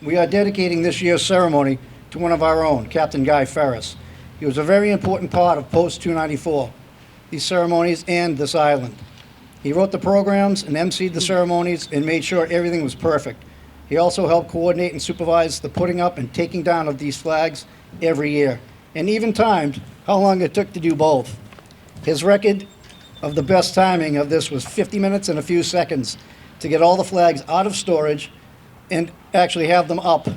we are dedicating this year's ceremony to one of our own, Captain Guy Ferris. He was a very important part of Post 294, these ceremonies, and this island. He wrote the programs and emceed the ceremonies and made sure everything was perfect. He also helped coordinate and supervise the putting up and taking down of these flags every year, and even timed how long it took to do both. His record of the best timing of this was 50 minutes and a few seconds to get all the flags out of storage and actually have them up.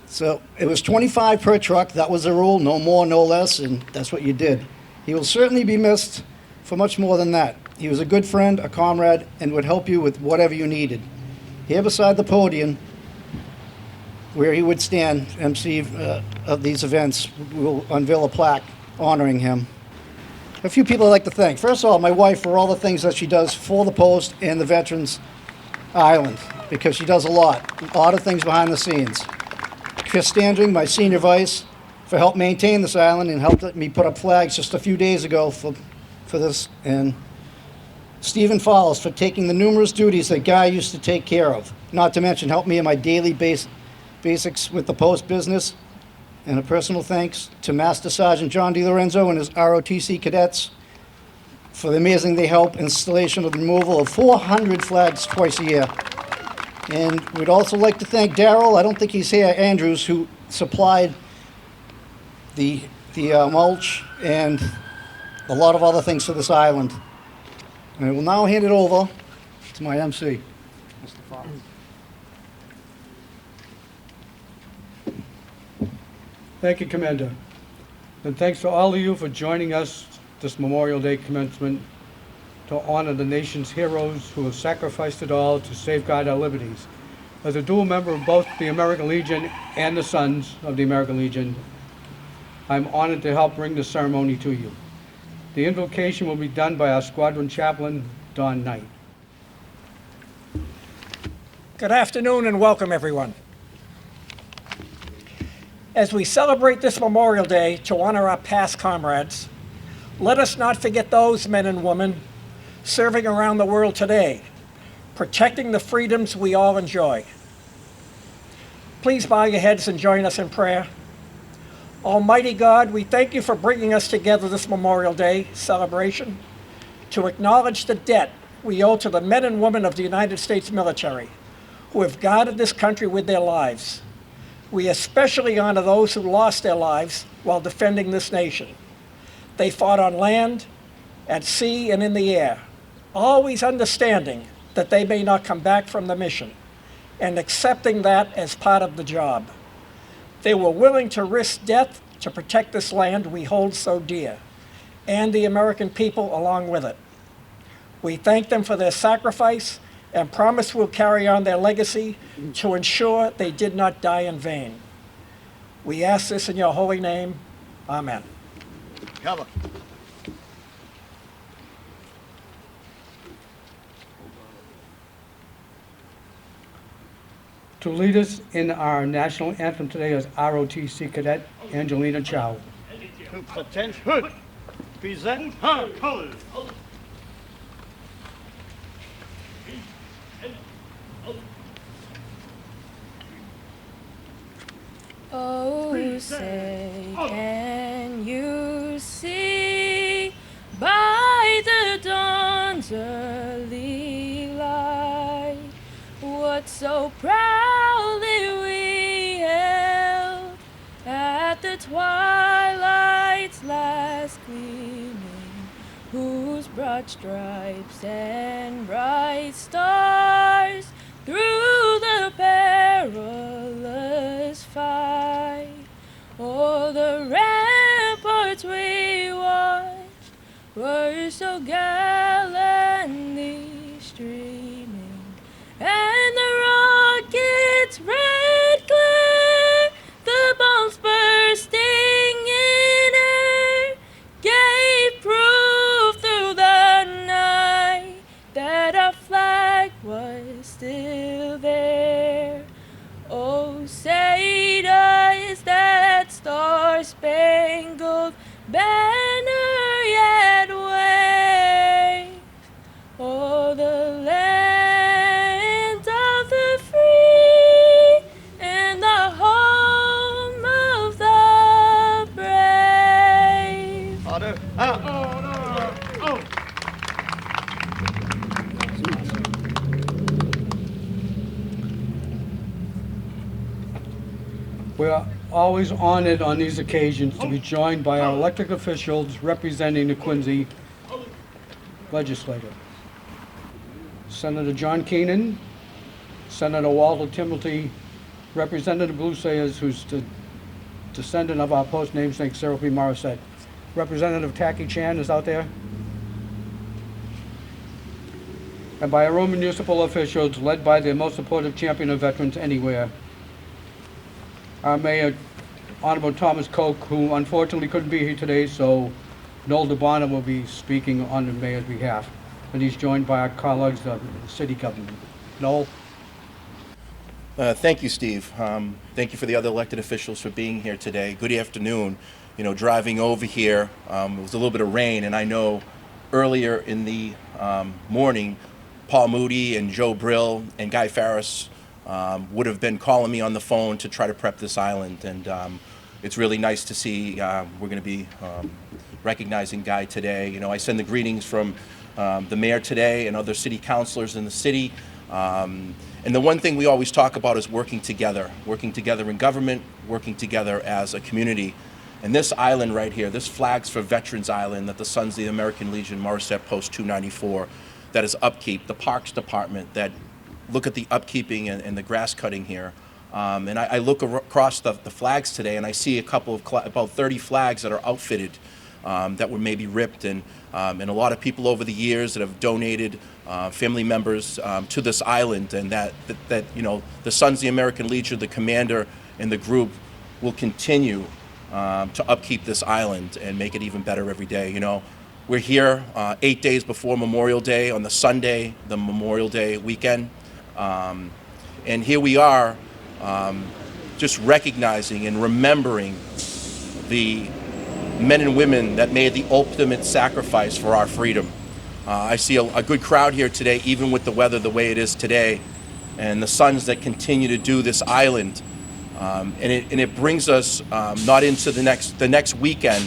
So it was 25 per truck. That was the rule, no more, no less, and that's what you did. He will certainly be missed for much more than that. He was a good friend, a comrade, and would help you with whatever you needed. Here beside the podium, where he would stand, MC of these events, we'll unveil a plaque honoring him. A few people I'd like to thank. First of all, my wife for all the things that she does for the Post and the Veterans Island, because she does a lot of things behind the scenes. Chris Standring, my senior vice, for help maintain this island and helped me put up flags just a few days ago for this. And Stephen Fowles for taking the numerous duties that Guy used to take care of. Not to mention help me in my daily basics with the Post business. And a personal thanks to Master Sergeant John DiLorenzo and his ROTC cadets for the amazing they help installation of the removal of 400 flags twice a year. And we'd also like to thank Daryl, I don't think he's here, Andrews, who supplied the mulch and a lot of other things for this island. And I will now hand it over to my MC, Mr. Fox. Thank you, Commander. And thanks to all of you for joining us this Memorial Day commencement to honor the nation's heroes who have sacrificed it all to safeguard our liberties. As a dual member of both the American Legion and the Sons of the American Legion, I'm honored to help bring the ceremony to you. The invocation will be done by our squadron chaplain, Don Knight. Good afternoon and welcome, everyone. As we celebrate this Memorial Day to honor our past comrades, let us not forget those men and women serving around the world today, protecting the freedoms we all enjoy. Please bow your heads and join us in prayer. Almighty God, we thank you for bringing us together this Memorial Day celebration to acknowledge the debt we owe to the men and women of the United States military who have guarded this country with their lives. We especially honor those who lost their lives while defending this nation. They fought on land, at sea, and in the air, always understanding that they may not come back from the mission and accepting that as part of the job. They were willing to risk death to protect this land we hold so dear, and the American people along with it. We thank them for their sacrifice and promise we'll carry on their legacy to ensure they did not die in vain. We ask this in your holy name. Amen. Cover. To lead us in our national anthem today is ROTC Cadet Angelina Chow. Attention. Present. Colors. Oh, say, can you see by the dawn's early light what so proudly we held at the twilight's last gleaming, whose broad stripes and bright stars through the perilous fight o'er the ramparts we watched were so gallantly streaming, and the rocket's red glare, the bombs bursting in air, gave proof through the night that our flag was still there. Oh, say does that star-spangled banner yet wave o'er the land of the free always honored on these occasions to be joined by our elected officials representing the Quincy legislature. Senator John Keenan, Senator Walter Timothy, Representative Blue Sayers, who's the descendant of our post namesake Cyril P. Morissette. Representative Tacky Chan is out there. And by our own municipal officials, led by the most supportive champion of veterans anywhere, our Mayor, Honorable Thomas Koch, who unfortunately couldn't be here today, so Noel DeBona will be speaking on the Mayor's behalf. And he's joined by our colleagues of the city government. Noel? Thank you, Steve. Thank you for the other elected officials for being here today. Good afternoon. You know, driving over here, it was a little bit of rain, and I know earlier in the morning, Paul Moody and Joe Brill and Guy Farris would have been calling me on the phone to try to prep this island, and it's really nice to see we're going to be recognizing Guy today. You know, I send the greetings from the mayor today and other city councilors in the city. And the one thing we always talk about is working together in government, working together as a community. And this island right here, this Flags for Veterans Island that the Sons of the American Legion, Morissette Post 294, that is upkeep, the Parks Department that look at the upkeeping and the grass cutting here. And I look across the flags today and I see a couple of, about 30 flags that are outfitted that were maybe ripped, and a lot of people over the years that have donated family members to this island, and that you know, the Sons of the American Legion, the commander and the group will continue to upkeep this island and make it even better every day. You know, we're here 8 days before Memorial Day on the Sunday, the Memorial Day weekend, and here we are just recognizing and remembering the men and women that made the ultimate sacrifice for our freedom. I see a good crowd here today, even with the weather the way it is today, and the sons that continue to do this island. And it brings us not into the next weekend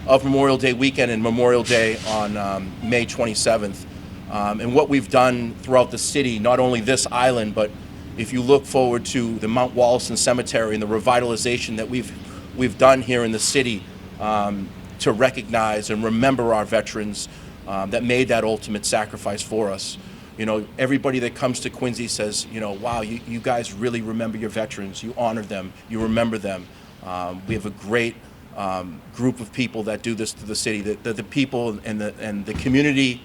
of Memorial Day weekend and Memorial Day on May 27th. And what we've done throughout the city, not only this island, but if you look forward to the Mount Wollaston Cemetery and the revitalization that we've done here in the city, to recognize and remember our veterans that made that ultimate sacrifice for us. You know, everybody that comes to Quincy says, you know, wow, you guys really remember your veterans. You honor them. You remember them. We have a great group of people that do this to the city. The people and the community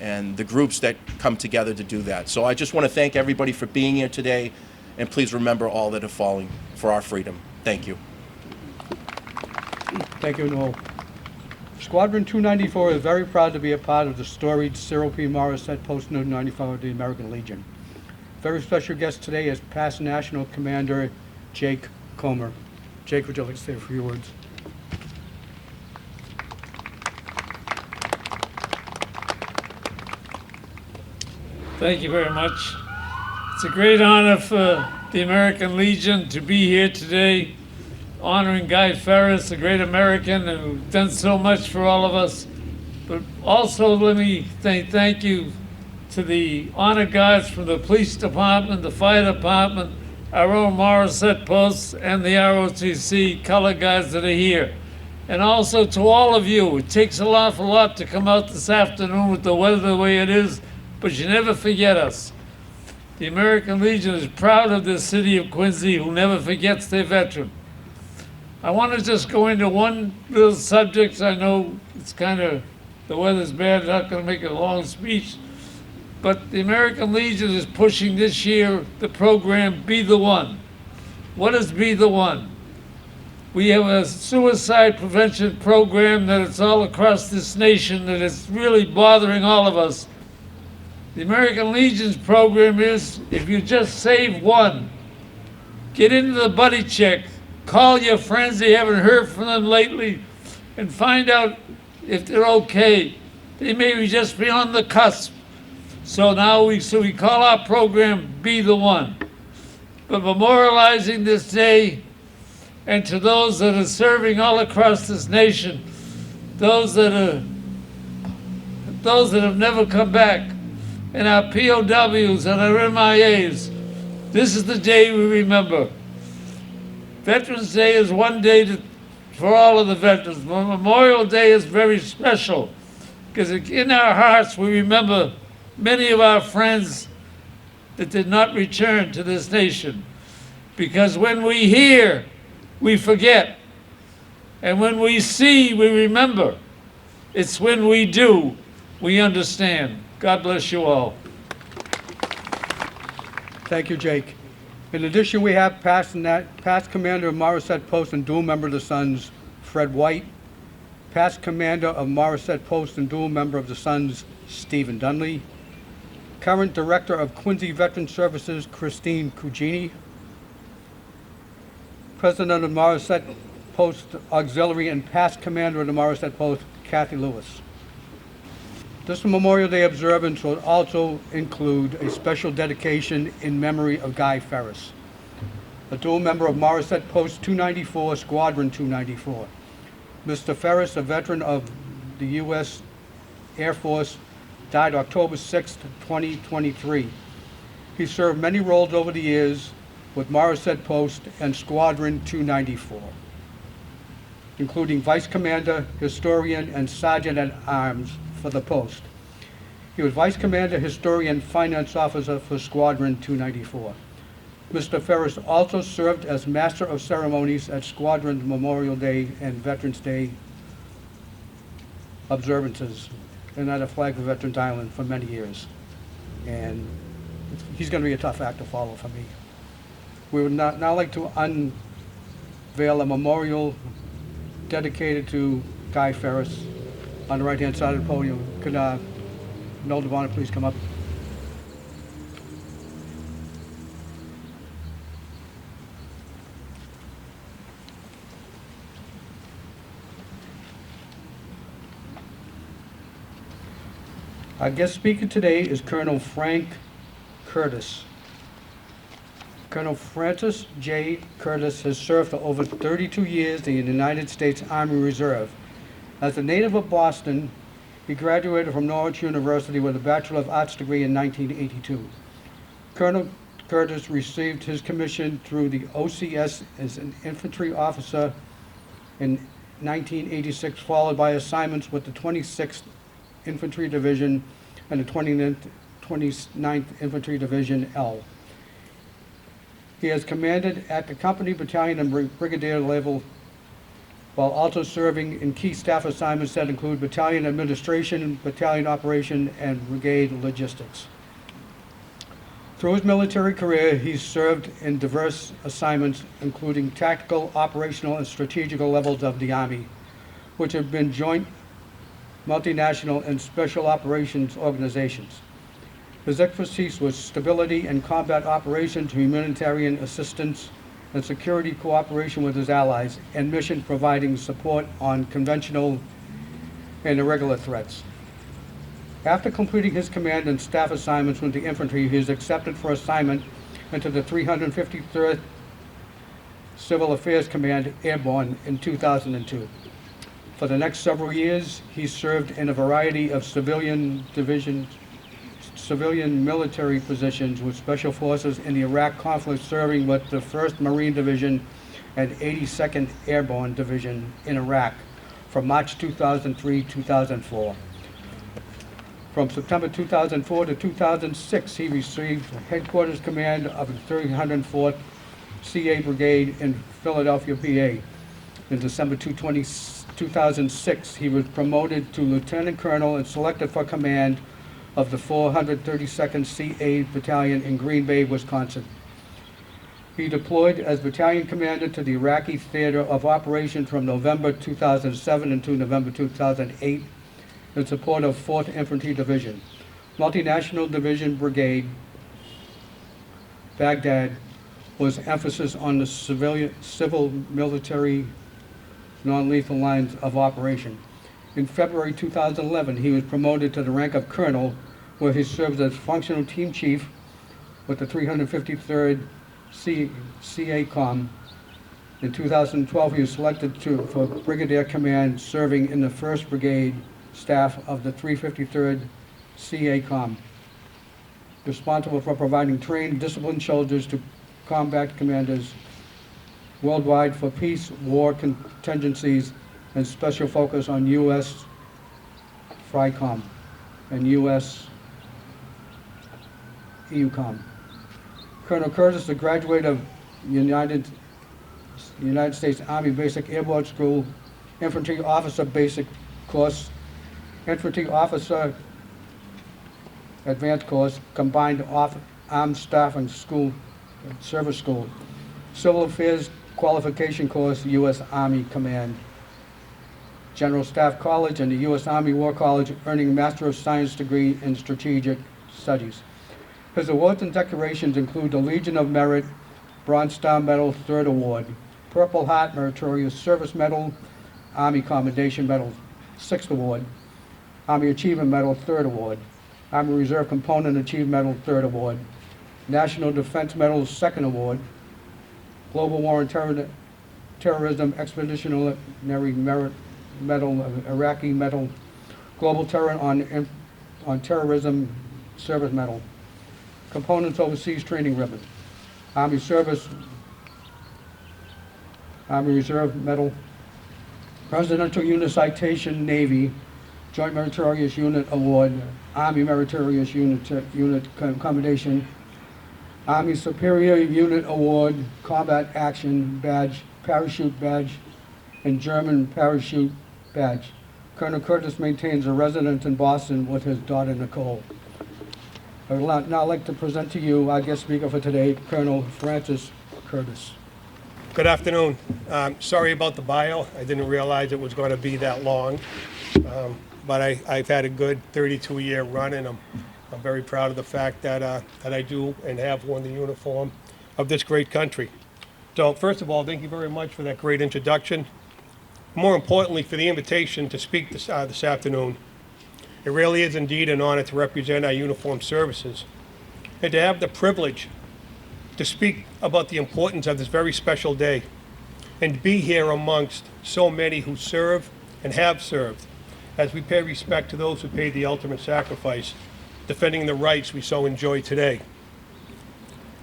and the groups that come together to do that. So I just want to thank everybody for being here today, and please remember all that have fallen for our freedom. Thank you. Thank you, Noel. Squadron 294 is very proud to be a part of the storied Cyril P. Morissette Post 294 of the American Legion. Very special guest today is past National Commander Jake Comer. Jake, would you like to say a few words? Thank you very much. It's a great honor for the American Legion to be here today, honoring Guy Farris, a great American who's done so much for all of us. But also let me say thank you to the honor guards from the police department, the fire department, our own Morissette Post, and the ROTC color guards that are here. And also to all of you. It takes an awful lot to come out this afternoon with the weather the way it is, but you never forget us. The American Legion is proud of this city of Quincy, who never forgets their veteran. I want to just go into one little subject. I know it's kind of, the weather's bad, I'm not going to make a long speech, but the American Legion is pushing this year the program Be the One. What is Be the One? We have a suicide prevention program that it's all across this nation, that it's really bothering all of us. The American Legion's program is, if you just save one, get into the buddy check, call your friends that you haven't heard from them lately, and find out if they're okay. They may just be on the cusp. So now we call our program Be the One. But memorializing this day, and to those that are serving all across this nation, those that have never come back, and our POWs and our MIAs, this is the day we remember. Veterans Day is one day for all of the veterans. Memorial Day is very special because in our hearts we remember many of our friends that did not return to this nation. Because when we hear, we forget. And when we see, we remember. It's when we do, we understand. God bless you all. Thank you, Jake. In addition, we have past commander of Morisset Post and dual member of the Sons, Fred White. Past commander of Morisset Post and dual member of the Sons, Stephen Dunley. Current director of Quincy Veteran Services, Christine Cugini. President of Morisset Post Auxiliary and past commander of the Morisset Post, Kathy Lewis. This Memorial Day observance will also include a special dedication in memory of Guy Ferris, a dual member of Morisset Post 294, Squadron 294. Mr. Ferris, a veteran of the U.S. Air Force, died October 6, 2023. He served many roles over the years with Morisset Post and Squadron 294, including Vice Commander, Historian, and Sergeant at Arms for the post. He was Vice Commander, Historian, Finance Officer for Squadron 294. Mr. Ferris also served as Master of Ceremonies at Squadron's Memorial Day and Veterans Day observances and at a Flag for Veterans Island for many years. And he's going to be a tough act to follow for me. We would now like to unveil a memorial dedicated to Guy Ferris on the right-hand side of the podium. Could Noel DeVonna please come up? Our guest speaker today is Colonel Frank Curtis. Colonel Francis J. Curtis has served for over 32 years in the United States Army Reserve. As a native of Boston, he graduated from Norwich University with a Bachelor of Arts degree in 1982. Colonel Curtis received his commission through the OCS as an infantry officer in 1986, followed by assignments with the 26th Infantry Division and the 29th Infantry Division L. He has commanded at the company, battalion, and brigadier level, while also serving in key staff assignments that include battalion administration, battalion operation, and brigade logistics. Through his military career, he's served in diverse assignments, including tactical, operational, and strategical levels of the Army, which have been joint, multinational, and special operations organizations. His expertise was stability and combat operations, humanitarian assistance, and security cooperation with his allies, and mission providing support on conventional and irregular threats. After completing his command and staff assignments with the infantry, he is accepted for assignment into the 353rd Civil Affairs Command Airborne in 2002. For the next several years, he served in a variety of civilian military positions with Special Forces in the Iraq conflict, serving with the 1st Marine Division and 82nd Airborne Division in Iraq from March 2003-2004. From September 2004 to 2006, he received headquarters command of the 304th CA Brigade in Philadelphia, PA. In December 2006, he was promoted to Lieutenant Colonel and selected for command of the 432nd CA Battalion in Green Bay, Wisconsin. He deployed as battalion commander to the Iraqi Theater of Operations from November 2007 until November 2008 in support of 4th Infantry Division, Multinational Division Brigade, Baghdad, was emphasis on the civil military non-lethal lines of operation. In February 2011, he was promoted to the rank of colonel, where he served as functional team chief with the 353rd CACOM. In 2012, he was selected for brigadier command, serving in the 1st Brigade staff of the 353rd CACOM, responsible for providing trained, disciplined soldiers to combat commanders worldwide for peace, war contingencies, and special focus on U.S. FRICOM and U.S. EUCOM. Colonel Curtis, a graduate of United States Army Basic Airborne School, Infantry Officer Basic Course, Infantry Officer Advanced Course, Combined Armed Staff and School, Service School, Civil Affairs Qualification Course, U.S. Army Command, General Staff College, and the U.S. Army War College, earning Master of Science degree in Strategic Studies. His awards and decorations include the Legion of Merit, Bronze Star Medal, 3rd Award, Purple Heart Meritorious Service Medal, Army Commendation Medal, 6th Award, Army Achievement Medal, 3rd Award, Army Reserve Component Achievement Medal, 3rd Award, National Defense Medal, 2nd Award, Global War and Terrorism Expeditionary Merit Medal, Iraqi Medal, Global Terror on Terrorism Service Medal, Components Overseas Training Ribbon, Army Service, Army Reserve Medal, Presidential Unit Citation, Navy, Joint Meritorious Unit Award, Army Meritorious Unit Commendation, Army Superior Unit Award, Combat Action Badge, Parachute Badge, and German Parachute Badge. Colonel Curtis maintains a residence in Boston with his daughter Nicole. I would now like to present to you our guest speaker for today, Colonel Francis Curtis. Good afternoon. Sorry about the bio. I didn't realize it was going to be that long. But I've had a good 32-year run, and I'm very proud of the fact that I do and have worn the uniform of this great country. So first of all, thank you very much for that great introduction. More importantly, for the invitation to speak this afternoon. It really is indeed an honor to represent our uniformed services and to have the privilege to speak about the importance of this very special day and to be here amongst so many who serve and have served as we pay respect to those who paid the ultimate sacrifice, defending the rights we so enjoy today.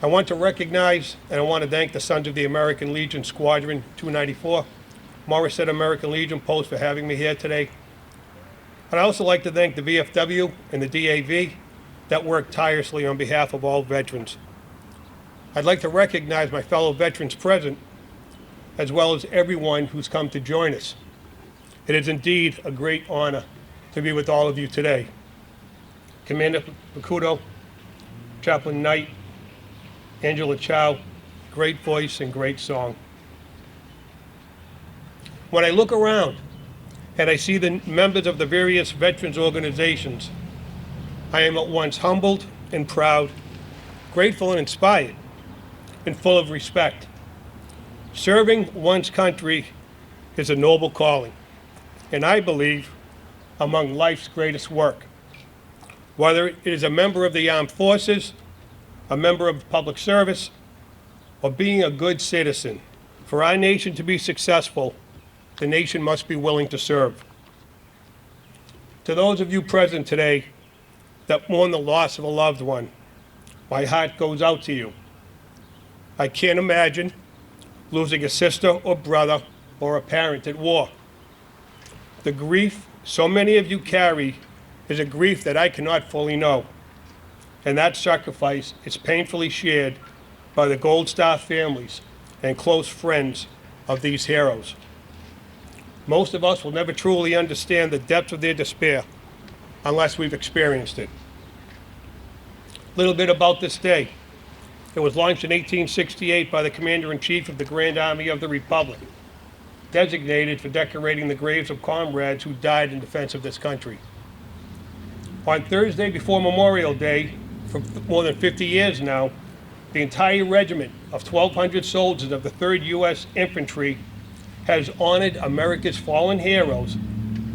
I want to recognize and I want to thank the Sons of the American Legion Squadron 294, Morrisett American Legion Post for having me here today. I'd also like to thank the VFW and the DAV that work tirelessly on behalf of all veterans. I'd like to recognize my fellow veterans present, as well as everyone who's come to join us. It is indeed a great honor to be with all of you today. Commander Bakuto, Chaplain Knight, Angela Chow, great voice and great song. When I look around and I see the members of the various veterans organizations, I am at once humbled and proud, grateful and inspired, and full of respect. Serving one's country is a noble calling, and I believe among life's greatest work. Whether it is a member of the armed forces, a member of public service, or being a good citizen, for our nation to be successful, the nation must be willing to serve. To those of you present today that mourn the loss of a loved one, my heart goes out to you. I can't imagine losing a sister or brother or a parent at war. The grief so many of you carry is a grief that I cannot fully know, and that sacrifice is painfully shared by the Gold Star families and close friends of these heroes. Most of us will never truly understand the depth of their despair unless we've experienced it. A little bit about this day. It was launched in 1868 by the Commander-in-Chief of the Grand Army of the Republic, designated for decorating the graves of comrades who died in defense of this country. On Thursday before Memorial Day, for more than 50 years now, the entire regiment of 1,200 soldiers of the 3rd U.S. Infantry has honored America's fallen heroes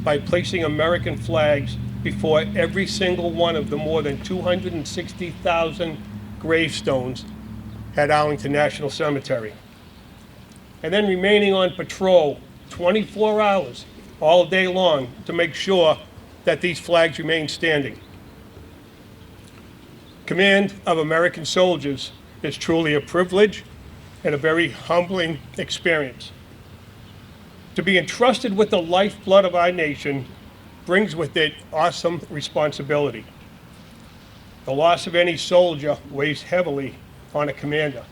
by placing American flags before every single one of the more than 260,000 gravestones at Arlington National Cemetery. And then remaining on patrol 24 hours all day long to make sure that these flags remain standing. Command of American soldiers is truly a privilege and a very humbling experience. To be entrusted with the lifeblood of our nation brings with it awesome responsibility. The loss of any soldier weighs heavily on a commander.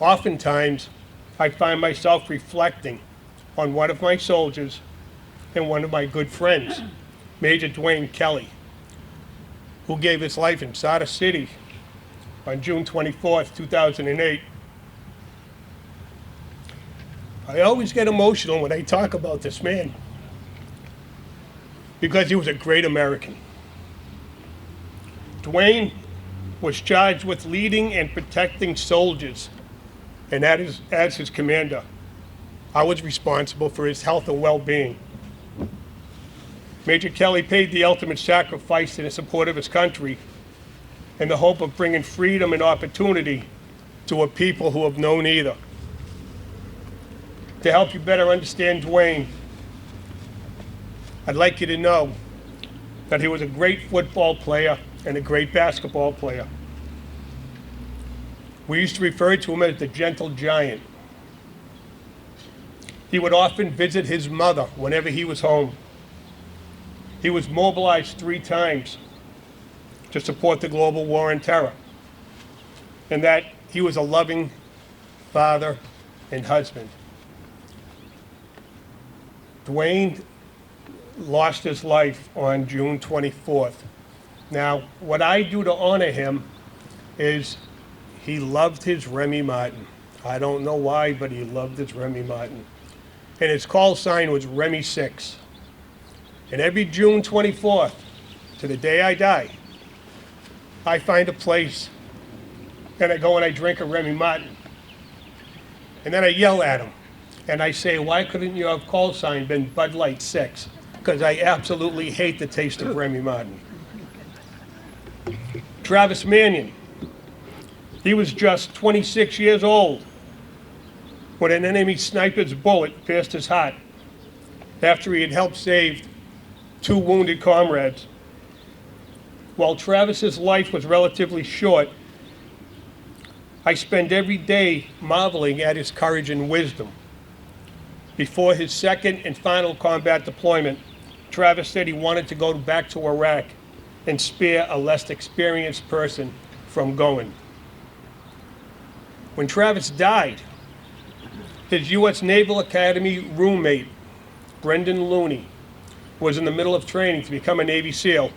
Oftentimes, I find myself reflecting on one of my soldiers and one of my good friends, Major Dwayne Kelly, who gave his life in Sada City on June 24th, 2008. I always get emotional when I talk about this man because he was a great American. Dwayne was charged with leading and protecting soldiers, and as his commander, I was responsible for his health and well-being. Major Kelly paid the ultimate sacrifice in support of his country in the hope of bringing freedom and opportunity to a people who have known either. To help you better understand Dwayne, I'd like you to know that he was a great football player and a great basketball player. We used to refer to him as the gentle giant. He would often visit his mother whenever he was home. He was mobilized 3 times to support the global war on terror, and that he was a loving father and husband. Dwayne lost his life on June 24th. Now, what I do to honor him is he loved his Remy Martin. I don't know why, but he loved his Remy Martin. And his call sign was Remy 6. And every June 24th, to the day I die, I find a place and I go and I drink a Remy Martin. And then I yell at him. And I say, why couldn't your call sign been Bud Light 6? Because I absolutely hate the taste of Remy Martin. Travis Manion. He was just 26 years old when an enemy sniper's bullet pierced his heart after he had helped save 2 wounded comrades. While Travis's life was relatively short, I spend every day marveling at his courage and wisdom. Before his second and final combat deployment, Travis said he wanted to go back to Iraq and spare a less experienced person from going. When Travis died, his U.S. Naval Academy roommate, Brendan Looney, was in the middle of training to become a Navy SEAL.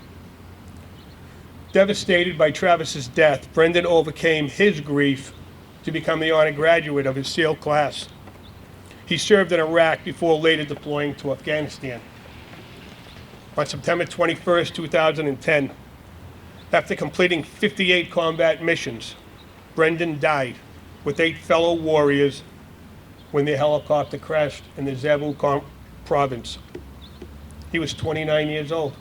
Devastated by Travis's death, Brendan overcame his grief to become the honor graduate of his SEAL class. He served in Iraq before later deploying to Afghanistan. On September 21st, 2010, after completing 58 combat missions, Brendan died with 8 fellow warriors when their helicopter crashed in the Zabul province. He was 29 years old.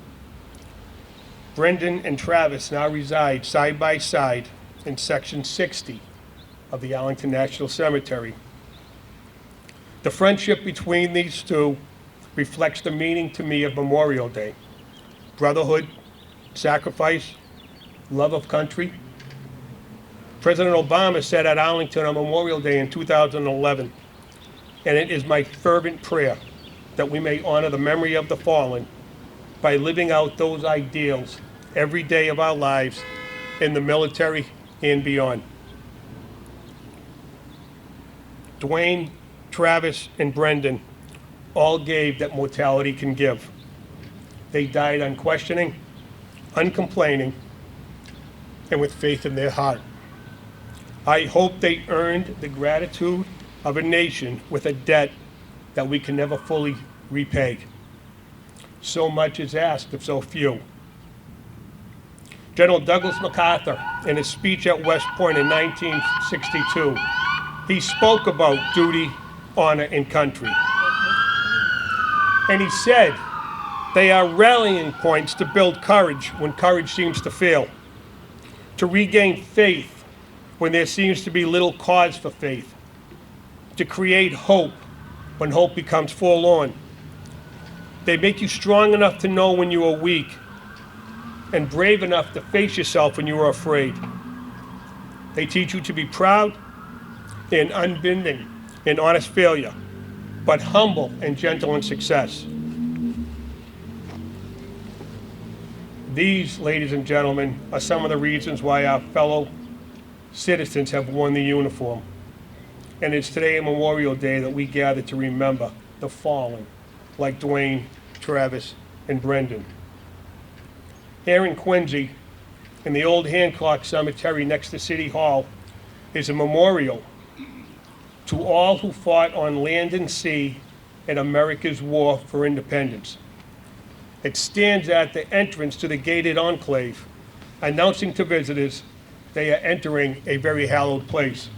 Brendan and Travis now reside side by side in Section 60 of the Arlington National Cemetery. The friendship between these two reflects the meaning to me of Memorial Day: brotherhood, sacrifice, love of country. President Obama said at Arlington on Memorial Day in 2011, and it is my fervent prayer that we may honor the memory of the fallen by living out those ideals every day of our lives in the military and beyond. Dwayne, Travis, and Brendan all gave that mortality can give. They died unquestioning, uncomplaining, and with faith in their heart. I hope they earned the gratitude of a nation with a debt that we can never fully repay. So much is asked of so few. General Douglas MacArthur, in his speech at West Point in 1962, he spoke about duty, honor, and country. And he said, they are rallying points to build courage when courage seems to fail, to regain faith when there seems to be little cause for faith, to create hope when hope becomes forlorn. They make you strong enough to know when you are weak and brave enough to face yourself when you are afraid. They teach you to be proud and unbending in honest failure, but humble and gentle in success. These, ladies and gentlemen, are some of the reasons why our fellow citizens have worn the uniform. And it's today, Memorial Day, that we gather to remember the fallen, like Dwayne, Travis, and Brendan. Here in Quincy, in the old Hancock Cemetery next to City Hall, is a memorial to all who fought on land and sea in America's war for independence. It stands at the entrance to the gated enclave, announcing to visitors they are entering a very hallowed place.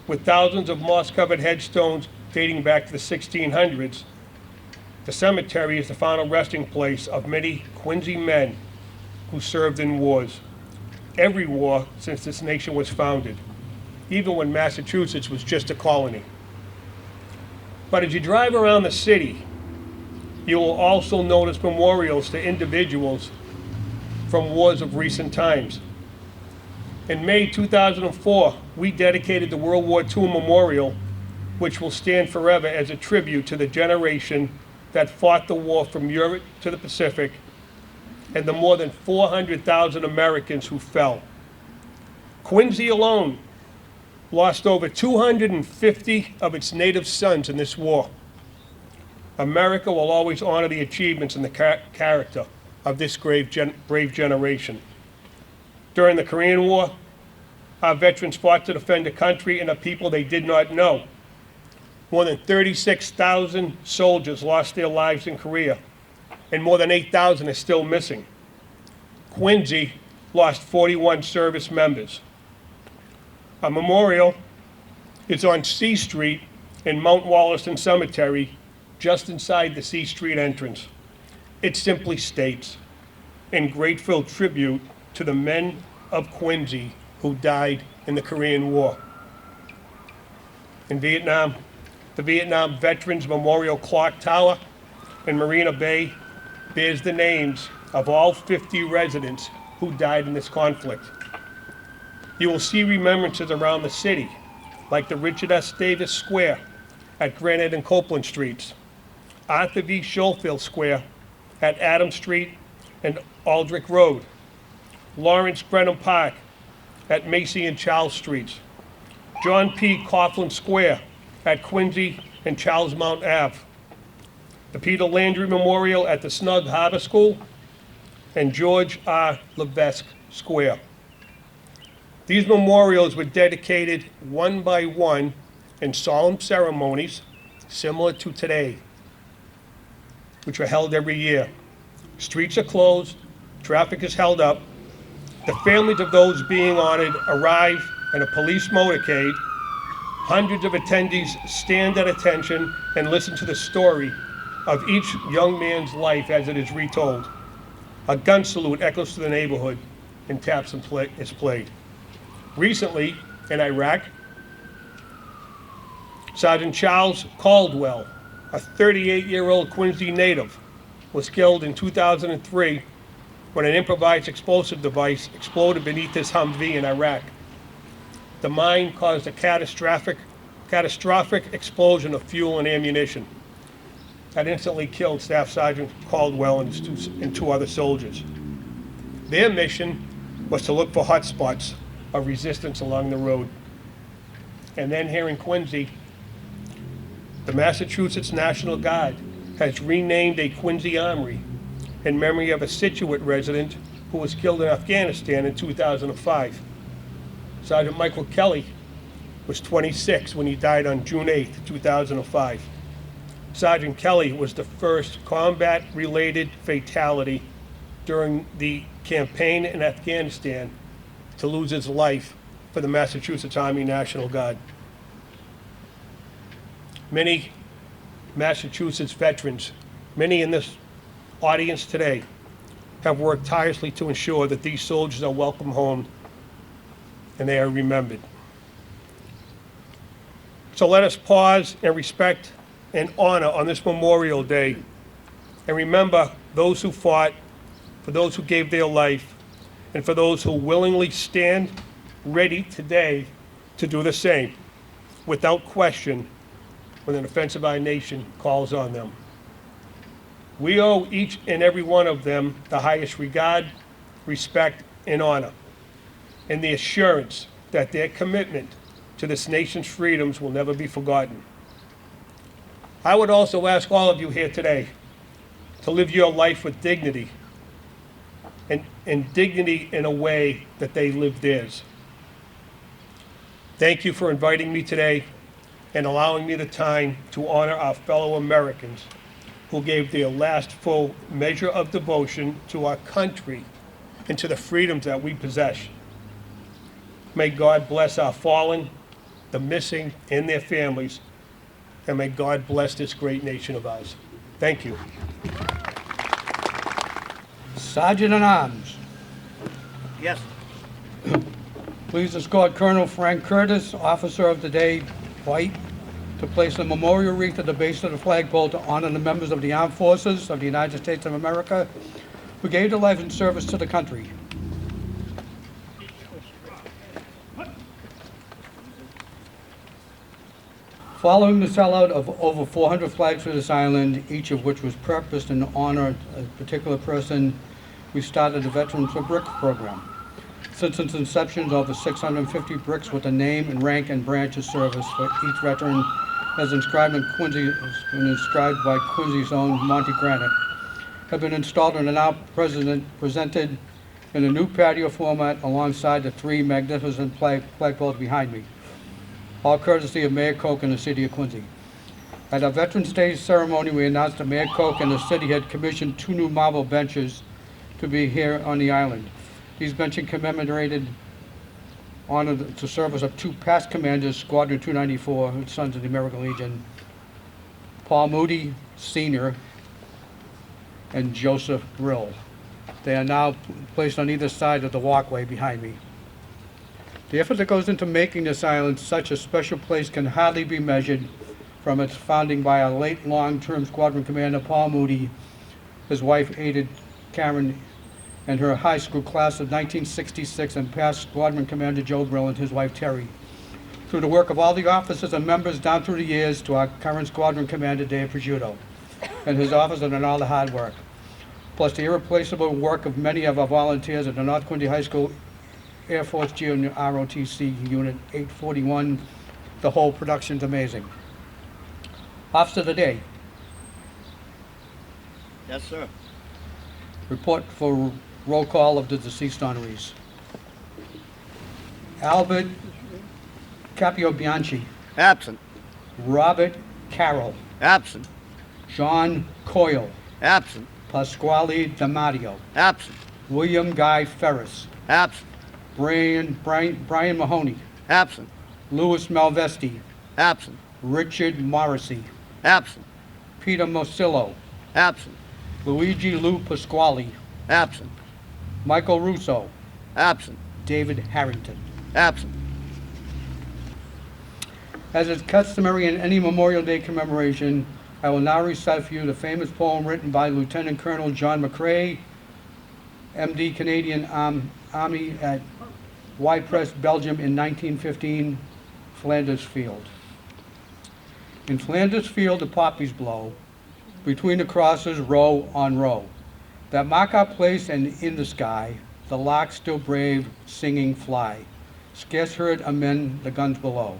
With thousands of moss-covered headstones dating back to the 1600s, the cemetery is the final resting place of many Quincy men who served in wars. Every war since this nation was founded, even when Massachusetts was just a colony. But as you drive around the city, you will also notice memorials to individuals from wars of recent times. In May 2004, we dedicated the World War II Memorial, which will stand forever as a tribute to the generation that fought the war from Europe to the Pacific and the more than 400,000 Americans who fell. Quincy alone lost over 250 of its native sons in this war. America will always honor the achievements and the character of this brave generation. During the Korean War, our veterans fought to defend a country and a people they did not know. More than 36,000 soldiers lost their lives in Korea, and more than 8,000 are still missing. Quincy lost 41 service members. A memorial is on C Street in Mount Wollaston Cemetery, just inside the C Street entrance. It simply states, "In grateful tribute to the men of Quincy who died in the Korean War." In Vietnam, the Vietnam Veterans Memorial Clock Tower in Marina Bay bears the names of all 50 residents who died in this conflict. You will see remembrances around the city, like the Richard S. Davis Square at Granite and Copeland Streets, Arthur V. Schofield Square at Adams Street and Aldrich Road, Lawrence Brenham Park at Macy and Charles Streets, John P. Coughlin Square at Quincy and Charles Mount Ave, the Peter Landry Memorial at the Snug Harbor School, and George R. Levesque Square. These memorials were dedicated one by one in solemn ceremonies similar to today, which were held every year. Streets are closed, traffic is held up. The families of those being honored arrive in a police motorcade. Hundreds of attendees stand at attention and listen to the story of each young man's life as it is retold. A gun salute echoes to the neighborhood and taps is played. Recently, in Iraq, Sergeant Charles Caldwell, a 38-year-old Quincy native, was killed in 2003 when an improvised explosive device exploded beneath his Humvee in Iraq. The mine caused a catastrophic explosion of fuel and ammunition that instantly killed Staff Sergeant Caldwell and two other soldiers. Their mission was to look for hotspots of resistance along the road. And then here in Quincy, the Massachusetts National Guard has renamed a Quincy Armory in memory of a Scituate resident who was killed in Afghanistan in 2005. Sergeant Michael Kelly was 26 when he died on June 8, 2005. Sergeant Kelly was the first combat-related fatality during the campaign in Afghanistan to lose his life for the Massachusetts Army National Guard. Many Massachusetts veterans, many in this audience today, have worked tirelessly to ensure that these soldiers are welcome home and they are remembered. So let us pause and respect and honor on this Memorial Day and remember those who fought, for those who gave their life, and for those who willingly stand ready today to do the same, without question, when the defense of our nation calls on them. We owe each and every one of them the highest regard, respect, and honor, and the assurance that their commitment to this nation's freedoms will never be forgotten. I would also ask all of you here today to live your life with dignity, and dignity in a way that they live theirs. Thank you for inviting me today and allowing me the time to honor our fellow Americans who gave their last full measure of devotion to our country and to the freedoms that we possess. May God bless our fallen, the missing, and their families, and may God bless this great nation of ours. Thank you. Sergeant at Arms, Yes. please escort Colonel Frank Curtis, Officer of the Day, White, to place a memorial wreath at the base of the flagpole to honor the members of the Armed Forces of the United States of America who gave their life in service to the country. Following the sellout of over 400 flags for this island, each of which was purposed in honor of a particular person, we started the Veterans for Bricks program. Since its inception, over 650 bricks with the name and rank and branch of service for each veteran, as inscribed in Quincy, and inscribed by Quincy's own Monty Granite, have been installed and are now presented in a new patio format alongside the three magnificent flagpoles behind me, all courtesy of Mayor Koch and the City of Quincy. At our Veterans Day ceremony, we announced that Mayor Koch and the city had commissioned 2 new marble benches to be here on the island. These benches commemorated honor the service of 2 past commanders, Squadron 294, Sons of the American Legion, Paul Moody Sr. and Joseph Brill. They are now placed on either side of the walkway behind me. The effort that goes into making this island such a special place can hardly be measured from its founding by our late long-term squadron commander Paul Moody, his wife Ada Karen, and her high school class of 1966, and past squadron commander Joe Brill and his wife Terry. Through the work of all the officers and members down through the years to our current squadron commander Dave Prosciutto and his officers and all the hard work, plus the irreplaceable work of many of our volunteers at the North Quincy High School Air Force Junior ROTC Unit 841, the whole production's amazing. Officer of the Day, Yes, sir. report for roll call of the deceased honorees. Albert Capio Bianchi, Absent. Robert Carroll, Absent. John Coyle, Absent. Pasquale DiMatteo, Absent. William Guy Ferris, Absent. Brian Mahoney, Absent. Louis Malvesti, Absent. Richard Morrissey, Absent. Peter Mosillo, Absent. Luigi Lou Pasquale, Absent. Michael Russo, Absent. David Harrington. Absent. As is customary in any Memorial Day commemoration, I will now recite for you the famous poem written by Lieutenant Colonel John McCrae, MD Canadian Army at Ypres, Belgium in 1915, Flanders Field. In Flanders Field the poppies blow, between the crosses row on row, that mark our place, and in the sky the larks still brave singing fly, scarce heard amend the guns below.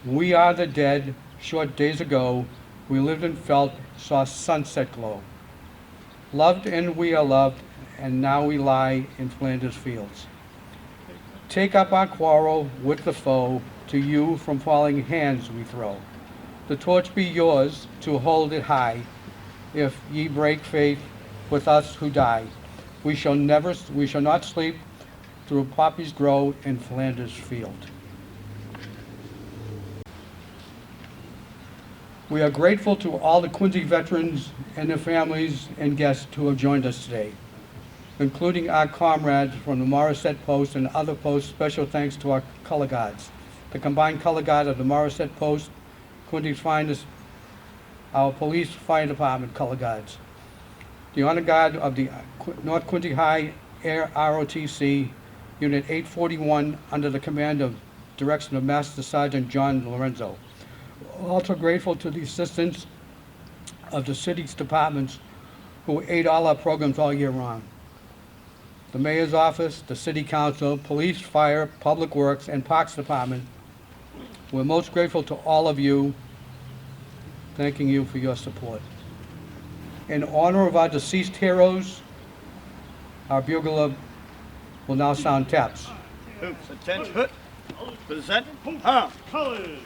We are the dead, short days ago, we lived and felt, saw sunset glow. Loved and we are loved, and now we lie in Flanders fields. Take up our quarrel with the foe, to you from falling hands we throw. The torch be yours to hold it high, if ye break faith with us who die. We shall not sleep, through poppies grow in Flanders field. We are grateful to all the Quincy veterans and their families and guests who have joined us today, including our comrades from the Morisset Post and other posts. Special thanks to our color guards. The combined color guard of the Morisset Post, Quincy's finest, our police fire department color guards. The honor guard of the North Quincy High Air ROTC, Unit 841, under the command of direction of Master Sergeant John Lorenzo. Also grateful to the assistance of the city's departments who aid all our programs all year round. The mayor's office, the city council, police, fire, public works, and parks department. We're most grateful to all of you, thanking you for your support. In honor of our deceased heroes, our bugler will now sound taps. Attention. Present. Colors.